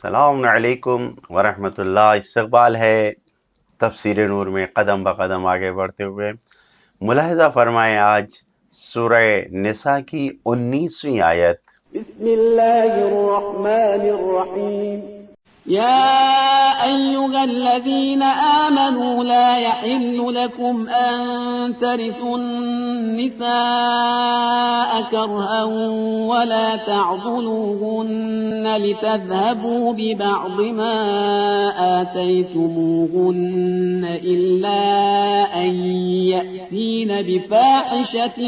السلام علیکم ورحمۃ اللہ۔ استقبال ہے تفسیر نور میں قدم بقدم آگے بڑھتے ہوئے۔ ملاحظہ فرمائیں آج سورہ نساء کی 19ویں آیت۔ بسم الله الرحمن الرحيم يا أيها الذين آمنوا لا يحل لكم أن ترثوا النساء كرها ولا تعضلوهن لتذهبوا ببعض ما آتيتموهن إلا أن يأتين بفاحشة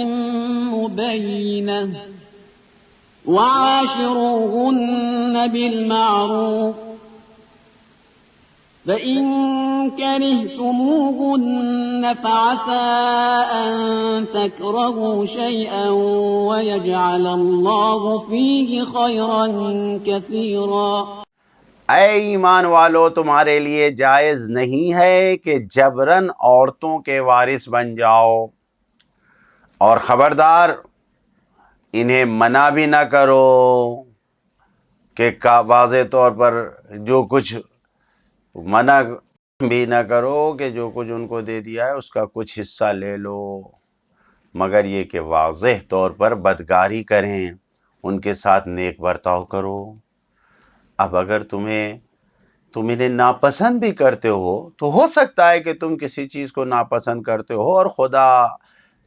مبينة وعاشروهن بالمعروف فإن كرهتموهن فعسى أن تكرهوا شيئا ويجعل الله فيه خيرا كثيرا۔ اے ایمان والو، تمہارے لیے جائز نہیں ہے کہ جبراً عورتوں کے وارث بن جاؤ، اور خبردار انہیں منع بھی نہ کرو کہ واضح طور پر جو کچھ منع بھی نہ کرو کہ جو کچھ ان کو دے دیا ہے اس کا کچھ حصہ لے لو، مگر یہ کہ واضح طور پر بدکاری کریں، ان کے ساتھ نیک برتاؤ کرو۔ اب اگر تم انہیں ناپسند بھی کرتے ہو تو ہو سکتا ہے کہ تم کسی چیز کو ناپسند کرتے ہو اور خدا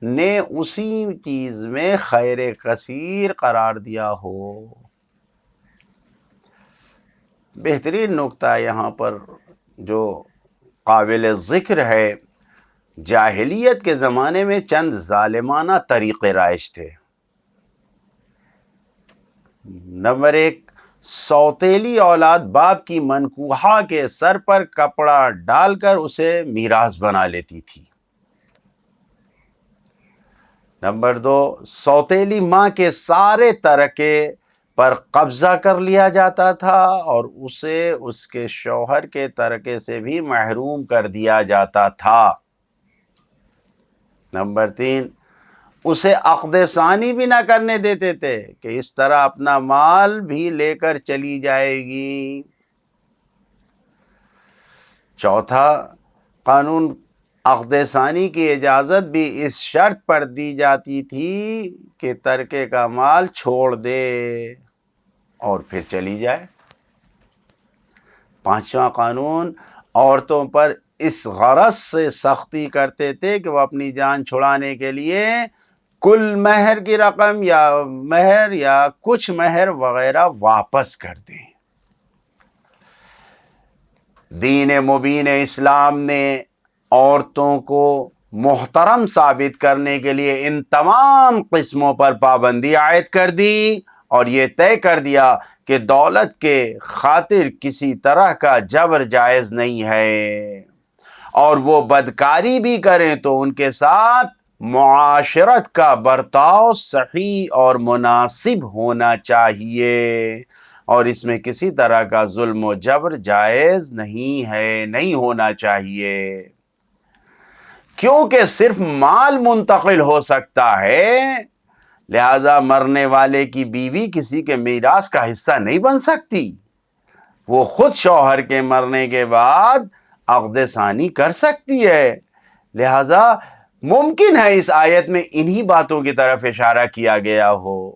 نے اسی چیز میں خیر کثیر قرار دیا ہو۔ بہترین نقطہ یہاں پر جو قابل ذکر ہے، جاہلیت کے زمانے میں چند ظالمانہ طریقے رائج تھے۔ نمبر 1، سوتیلی اولاد باپ کی منکوحہ کے سر پر کپڑا ڈال کر اسے میراث بنا لیتی تھی۔ نمبر 2، سوتیلی ماں کے سارے ترکے پر قبضہ کر لیا جاتا تھا اور اسے اس کے شوہر کے ترکے سے بھی محروم کر دیا جاتا تھا۔ نمبر 3، اسے عقد ثانی بھی نہ کرنے دیتے تھے کہ اس طرح اپنا مال بھی لے کر چلی جائے گی۔ چوتھا قانون، عقد ثانی کی اجازت بھی اس شرط پر دی جاتی تھی کہ ترکے کا مال چھوڑ دے اور پھر چلی جائے۔ پانچواں قانون، عورتوں پر اس غرض سے سختی کرتے تھے کہ وہ اپنی جان چھڑانے کے لیے کل مہر کی رقم یا کچھ مہر وغیرہ واپس کر دیں۔ دین مبین اسلام نے عورتوں کو محترم ثابت کرنے کے لیے ان تمام قسموں پر پابندی عائد کر دی اور یہ طے کر دیا کہ دولت کے خاطر کسی طرح کا جبر جائز نہیں ہے، اور وہ بدکاری بھی کریں تو ان کے ساتھ معاشرت کا برتاؤ صحیح اور مناسب ہونا چاہیے، اور اس میں کسی طرح کا ظلم و جبر جائز نہیں ہے، نہیں ہونا چاہیے، کیونکہ صرف مال منتقل ہو سکتا ہے، لہذا مرنے والے کی بیوی کسی کے میراث کا حصہ نہیں بن سکتی۔ وہ خود شوہر کے مرنے کے بعد عقد ثانی کر سکتی ہے، لہذا ممکن ہے اس آیت میں انہی باتوں کی طرف اشارہ کیا گیا ہو۔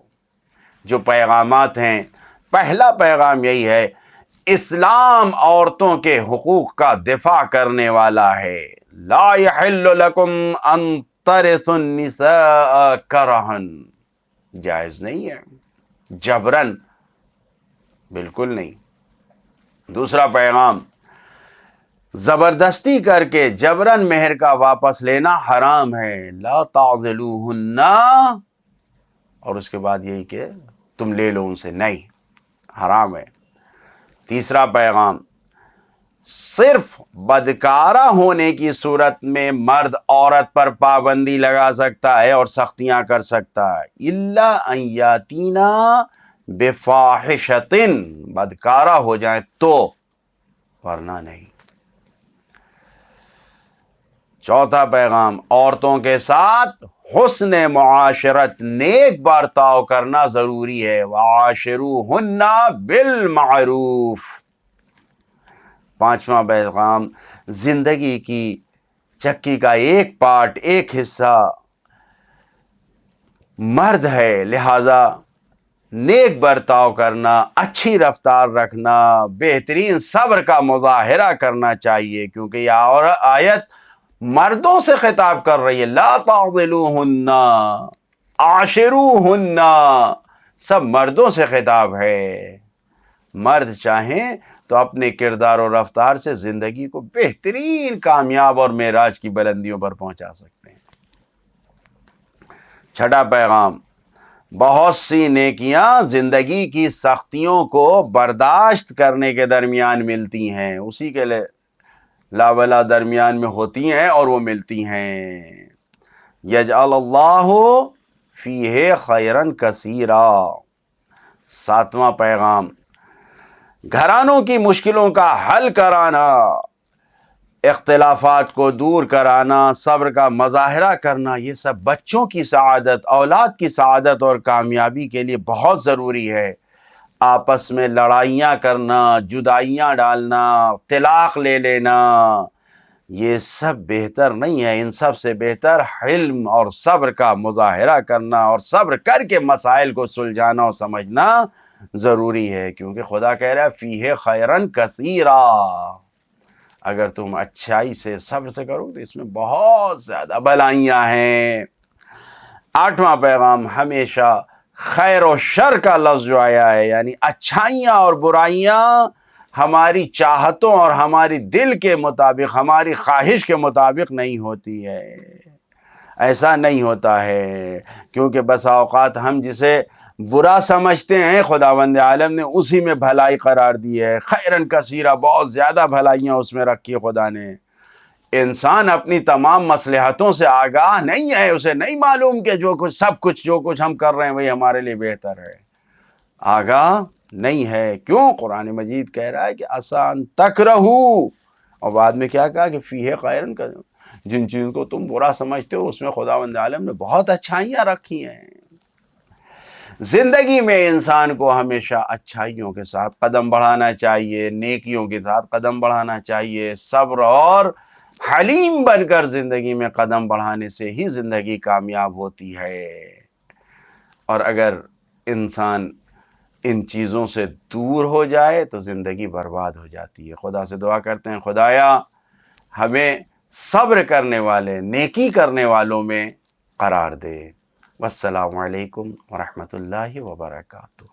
جو پیغامات ہیں، پہلا پیغام یہی ہے، اسلام عورتوں کے حقوق کا دفاع کرنے والا ہے۔ لا یحل لکم ان ترثوا النساء کرہن، جائز نہیں ہے جبراً، بالکل نہیں۔ دوسرا پیغام، زبردستی کر کے جبراً مہر کا واپس لینا حرام ہے۔ لا تعضلوہن، اور اس کے بعد یہی کہ تم لے لو ان سے، نہیں، حرام ہے۔ تیسرا پیغام، صرف بدکارہ ہونے کی صورت میں مرد عورت پر پابندی لگا سکتا ہے اور سختیاں کر سکتا ہے، الا ان یاتینا بفاحشۃ، بدکارہ ہو جائیں تو، ورنہ نہیں۔ چوتھا پیغام، عورتوں کے ساتھ حسن معاشرت، نیک برتاؤ کرنا ضروری ہے. وعاشروہن بالمعروف. پانچواں پیغام، زندگی کی چکی کا ایک پارٹ، ایک حصہ مرد ہے، لہذا نیک برتاؤ کرنا، اچھی رفتار رکھنا، بہترین صبر کا مظاہرہ کرنا چاہیے، کیونکہ یہ آیت مردوں سے خطاب کر رہی ہے. لا تعضلوہن عاشروہن، سب مردوں سے خطاب ہے. مرد چاہیں تو اپنے کردار و رفتار سے زندگی کو بہترین، کامیاب اور معراج کی بلندیوں پر پہنچا سکتے ہیں. چھٹا پیغام، بہت سی نیکیاں زندگی کی سختیوں کو برداشت کرنے کے درمیان ملتی ہیں، اسی کے لیے لا درمیان میں ہوتی ہیں اور وہ ملتی ہیں. یجعل اللہ فیہ خیرا کثیرا. ساتواں پیغام، گھرانوں کی مشکلوں کا حل کرانا، اختلافات کو دور کرانا، صبر کا مظاہرہ کرنا، یہ سب بچوں کی سعادت، اولاد کی سعادت اور کامیابی کے لیے بہت ضروری ہے. آپس میں لڑائیاں کرنا، جدائیاں ڈالنا، طلاق لے لینا، یہ سب بہتر نہیں ہے. ان سب سے بہتر حلم اور صبر کا مظاہرہ کرنا اور صبر کر کے مسائل کو سلجھانا اور سمجھنا ضروری ہے، کیونکہ خدا کہہ رہا ہے فیہ خیرن کثیرا. اگر تم اچھائی سے، صبر سے کرو تو اس میں بہت زیادہ بلائیاں ہیں. آٹھواں پیغام، ہمیشہ خیر و شر کا لفظ جو آیا ہے، یعنی اچھائیاں اور برائیاں ہماری چاہتوں اور ہماری دل کے مطابق، ہماری خواہش کے مطابق نہیں ہوتی ہے. ایسا نہیں ہوتا ہے، کیونکہ بسا اوقات ہم جسے برا سمجھتے ہیں خداوند عالم نے اسی میں بھلائی قرار دی ہے. خیرن کثیرہ، بہت زیادہ بھلائیاں اس میں رکھی خدا نے. انسان اپنی تمام مصلحتوں سے آگاہ نہیں ہے، اسے نہیں معلوم کہ سب کچھ جو کچھ ہم کر رہے ہیں وہی ہمارے لیے بہتر ہے. آگاہ نہیں ہے. کیوں؟ قرآن مجید کہہ رہا ہے کہ آسان تکرہو، اور بعد میں کیا کہا کہ فیہ خیرن کا، جن چیزوں کو تم برا سمجھتے ہو اس میں خداوند عالم نے بہت اچھائیاں رکھی ہیں. زندگی میں انسان کو ہمیشہ اچھائیوں کے ساتھ قدم بڑھانا چاہیے، نیکیوں کے ساتھ قدم بڑھانا چاہیے. صبر اور حلیم بن کر زندگی میں قدم بڑھانے سے ہی زندگی کامیاب ہوتی ہے. اور اگر انسان ان چیزوں سے دور ہو جائے تو زندگی برباد ہو جاتی ہے. خدا سے دعا کرتے ہیں خدایا ہمیں صبر کرنے والے، نیکی کرنے والوں میں قرار دے. والسلام علیکم ورحمۃ اللہ وبرکاتہ.